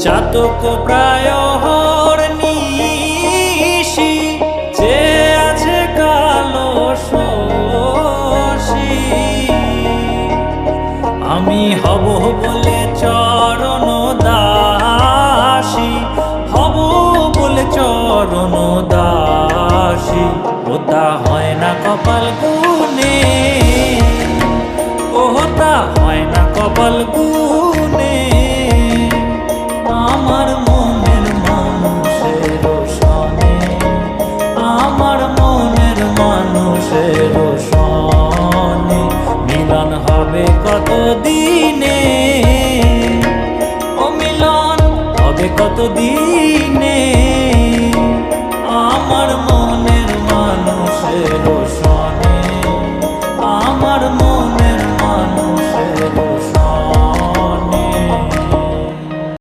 চাতক প্রায় নিশি যে আছে কালো শশী, আমি হব বলে চরণ দাসী, হব বলে চরণ দাসী। ওটা হয় না কপাল গুনে, ওটা হয় না কপাল গুনে। আমার মনের মানুষের সনে, আমার মনের মানুষের সনে মিলন হবে কত দিনে, ও মিলন হবে কত দিনে। আমার মনের মানুষের